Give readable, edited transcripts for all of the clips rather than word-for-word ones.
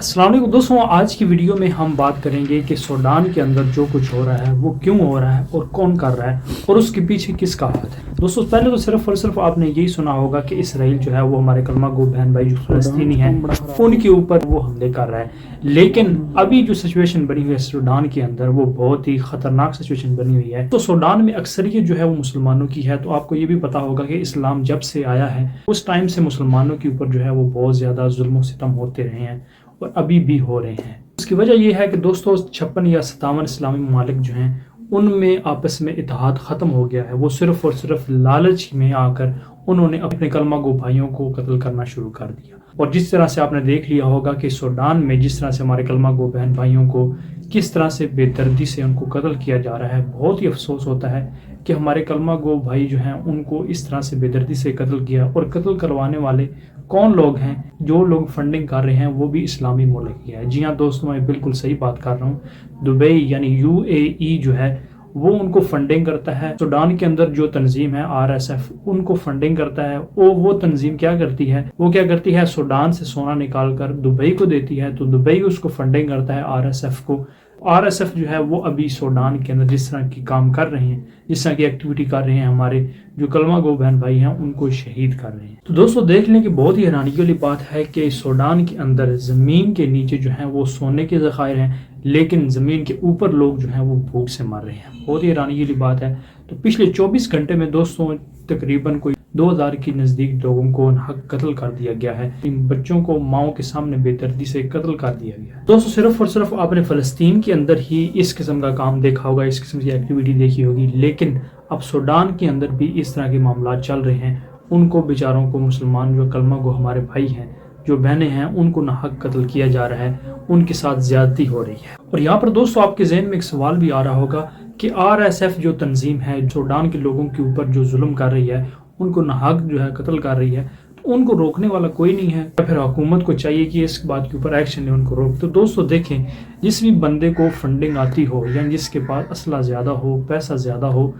السلام علیکم دوستوں، آج کی ویڈیو میں ہم بات کریں گے کہ سوڈان کے اندر جو کچھ ہو رہا ہے وہ کیوں ہو رہا ہے اور کون کر رہا ہے اور اس کے پیچھے کس کا ہاتھ ہے۔ دوستوں پہلے تو صرف اور صرف آپ نے یہی سنا ہوگا کہ اسرائیل جو ہے وہ ہمارے کلمہ گو بہن بھائی جو فلسطینی ہیں ان کے اوپر وہ حملے کر رہا ہے، لیکن ابھی جو سچویشن بنی ہوئی ہے سوڈان کے اندر وہ بہت ہی خطرناک سچویشن بنی ہوئی ہے۔ تو سوڈان میں اکثریت جو ہے وہ مسلمانوں کی ہے، تو آپ کو یہ بھی پتا ہوگا کہ اسلام جب سے آیا ہے اس ٹائم سے مسلمانوں کے اوپر جو ہے وہ بہت زیادہ ظلم و ستم ہوتے رہے ہیں اور ابھی بھی ہو رہے ہیں۔ اس کی وجہ یہ ہے کہ دوستوں 56 یا 57 اسلامی ممالک جو ہیں ان میں آپس میں اتحاد ختم ہو گیا ہے۔ وہ صرف اور صرف لالچ میں آ کر انہوں نے اپنے کلمہ گو بھائیوں کو قتل کرنا شروع کر دیا، اور جس طرح سے آپ نے دیکھ لیا ہوگا کہ سوڈان میں جس طرح سے ہمارے کلمہ گو بہن بھائیوں کو کس طرح سے بے دردی سے ان کو قتل کیا جا رہا ہے۔ بہت ہی افسوس ہوتا ہے کہ ہمارے کلمہ گو بھائی جو ہیں ان کو اس طرح سے بے دردی سے قتل کیا، اور قتل کروانے والے کون لوگ ہیں؟ جو لوگ فنڈنگ کر رہے ہیں وہ بھی اسلامی ملک ہی ہے۔ جی ہاں دوستوں، میں بالکل صحیح بات کر رہا ہوں۔ دبئی یعنی UAE جو ہے وہ ان کو فنڈنگ کرتا ہے۔ سوڈان کے اندر جو تنظیم ہے RSF ان کو فنڈنگ کرتا ہے۔ وہ تنظیم کیا کرتی ہے؟ وہ کیا کرتی ہے؟ سوڈان سے سونا نکال کر دبئی کو دیتی ہے، تو دبئی اس کو فنڈنگ کرتا ہے RSF کو۔ RSF جو ہے وہ ابھی سوڈان کے اندر جس طرح کی کام کر رہے ہیں، جس طرح کی ایکٹیویٹی کر رہے ہیں، ہمارے جو کلمہ گو بہن بھائی ہیں ان کو شہید کر رہے ہیں۔ تو دوستوں دیکھ لیں کہ بہت ہی حیرانی والی بات ہے کہ سوڈان کے اندر زمین کے نیچے جو ہیں وہ سونے کے ذخائر ہیں، لیکن زمین کے اوپر لوگ جو ہیں وہ بھوک سے مر رہے ہیں۔ بہت ہی حیرانی والی بات ہے۔ تو پچھلے 24 گھنٹے میں دوستوں تقریباً کوئی 2000 کے نزدیک لوگوں کو حق قتل کر دیا گیا ہے۔ ان بچوں کو ماؤں کے سامنے بے دردی سے قتل کر دیا گیا ہے۔ دوستوں صرف اور صرف آپ نے فلسطین کے اندر ہی اس قسم کا کام دیکھا ہوگا، اس قسم کی ایکٹیویٹی دیکھی ہوگی، لیکن اب سوڈان کے اندر بھی اس طرح کے معاملات چل رہے ہیں۔ ان کو بیچاروں کو، مسلمان جو کلمہ گو ہمارے بھائی ہیں، جو بہنیں ہیں، ان کو ناحق قتل کیا جا رہا ہے، ان کے ساتھ زیادتی ہو رہی ہے۔ اور یہاں پر دوستوں آپ کے ذہن میں ایک سوال بھی آ رہا ہوگا کہ RSF جو تنظیم ہے سوڈان کے لوگوں کے اوپر جو ظلم کر رہی ہے، ان کو ناحق جو ہے قتل کر رہی ہے، تو ان کو روکنے والا کوئی نہیں ہے، یا پھر حکومت کو چاہیے کہ اس بات کے اوپر ایکشن لے، ان کو روک۔ تو دوستوں دیکھیں، جس بھی بندے کو فنڈنگ آتی ہو یا جس کے پاس اسلحہ زیادہ ہو، پیسہ زیادہ ہو،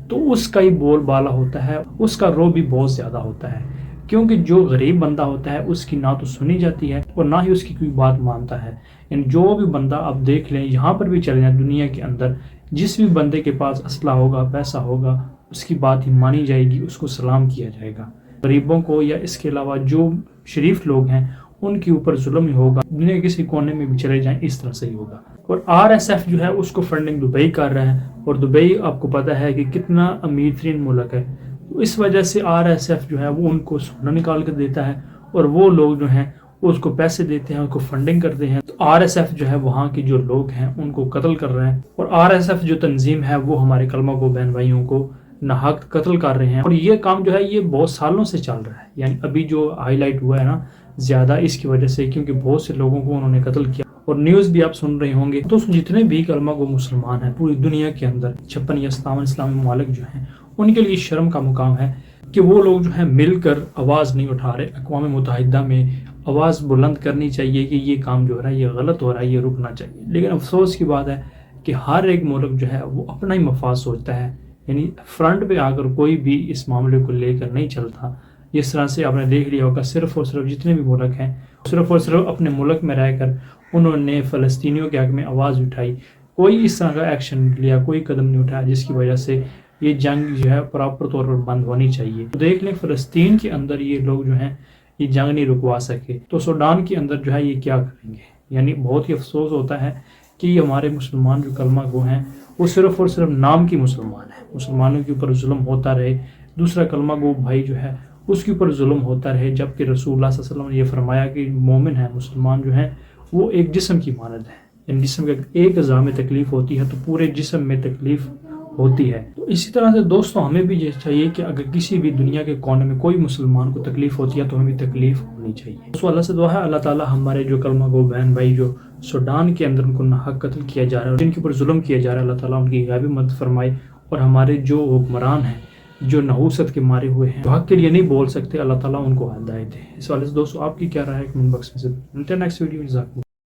تو اس کا ہی بول بالا ہوتا ہے، اس کا رو بھی بہت زیادہ ہوتا ہے، کیونکہ جو غریب بندہ ہوتا ہے اس کی نہ تو سنی جاتی ہے اور نہ ہی اس کی کوئی بات مانتا ہے۔ یعنی جو بھی بندہ آپ دیکھ لیں، یہاں پر بھی چلے جائیں دنیا کے اندر، جس بھی بندے کے پاس اسلحہ ہوگا، پیسہ ہوگا، اس کی بات ہی مانی جائے گی، اس کو سلام کیا جائے گا۔ غریبوں کو یا اس کے علاوہ جو شریف لوگ ہیں ان کے اوپر ظلم ہی ہوگا۔ دنیا کے کسی کونے میں بھی چلے جائیں اس طرح سے ہی ہوگا۔ اور RSF جو ہے اس کو فنڈنگ دبئی کر رہا ہے، اور دبئی آپ کو پتہ ہے کہ کتنا امیر ترین ملک ہے، تو اس وجہ سے RSF جو ہے وہ ان کو سونا نکال کر دیتا ہے، اور وہ لوگ جو ہیں اس کو پیسے دیتے ہیں، اس کو فنڈنگ کرتے ہیں۔ تو RSF جو ہے وہاں کے جو لوگ ہیں ان کو قتل کر رہے ہیں، اور RSF جو تنظیم ہے وہ ہمارے کلمہ گو بہن بھائیوں کو ناحق قتل کر رہے ہیں، اور یہ کام جو ہے یہ بہت سالوں سے چل رہا ہے۔ یعنی ابھی جو ہائی لائٹ ہوا ہے نا زیادہ اس کی وجہ سے، کیونکہ بہت سے لوگوں کو انہوں نے قتل کیا، اور نیوز بھی آپ سن رہے ہوں گے۔ تو جتنے بھی کلمہ گو مسلمان ہیں پوری دنیا کے اندر 56 یا 57 اسلامی ممالک جو ہیں، ان کے لیے شرم کا مقام ہے کہ وہ لوگ جو ہیں مل کر آواز نہیں اٹھا رہے۔ اقوام متحدہ میں آواز بلند کرنی چاہیے کہ یہ کام جو ہو رہا ہے یہ غلط ہو رہا ہے، یہ رکنا چاہیے، لیکن افسوس کی بات ہے کہ ہر ایک ملک جو ہے وہ اپنا ہی مفاد سوچتا ہے۔ یعنی فرنٹ پہ آ کر کوئی بھی اس معاملے کو لے کر نہیں چلتا۔ جس طرح سے آپ نے دیکھ لیا ہوگا صرف اور صرف جتنے بھی ملک ہیں صرف اور صرف اپنے ملک میں رہ کر انہوں نے فلسطینیوں کے حق میں آواز اٹھائی، کوئی اس طرح کا ایکشن لیا، کوئی قدم نہیں اٹھایا جس کی وجہ سے یہ جنگ جو ہے پراپر طور پر بند ہونی چاہیے۔ تو دیکھ لیں فلسطین کے اندر یہ لوگ جو ہیں یہ جنگ نہیں رکوا سکے، تو سوڈان کے اندر جو ہے یہ کیا کریں گے؟ یعنی بہت ہی افسوس ہوتا ہے کہ یہ ہمارے مسلمان جو کلمہ گو ہیں وہ صرف اور صرف نام کی مسلمان ہیں، مسلمانوں کے اوپر ظلم ہوتا رہے، دوسرا کلمہ گو بھائی جو ہے اس کے اوپر ظلم ہوتا رہے، جبکہ رسول اللہ صلی اللہ علیہ وسلم نے یہ فرمایا کہ مومن ہے، مسلمان جو ہیں وہ ایک جسم کی مانند ہے۔ یعنی جسم کے ایک اعضاء میں تکلیف ہوتی ہے تو پورے جسم میں تکلیف ہوتی ہے۔ تو اسی طرح سے دوستوں ہمیں بھی یہ چاہیے کہ اگر کسی بھی دنیا کے کونے میں کوئی مسلمان کو تکلیف ہوتی ہے تو ہمیں بھی تکلیف ہونی چاہیے۔ تو اللہ سے دعا ہے اللہ تعالی ہمارے جو کلمہ گو بہن بھائی جو سوڈان کے اندر ان کو ناحق قتل کیا جا رہا ہے اور جن کے اوپر ظلم کیا جا رہا ہے، اللہ تعالیٰ ان کی غیبی مدد فرمائے، اور ہمارے جو حکمران ہیں جو نحوست کے مارے ہوئے ہیں، جو حق کے لیے نہیں بول سکتے، اللہ تعالیٰ ان کو ہدایت دے۔ اس والے سے دوستوں آپ کی کیا رائے ہے کمنٹ باکس میں سے۔ ملتے ہیں نیکسٹ ویڈیو میں۔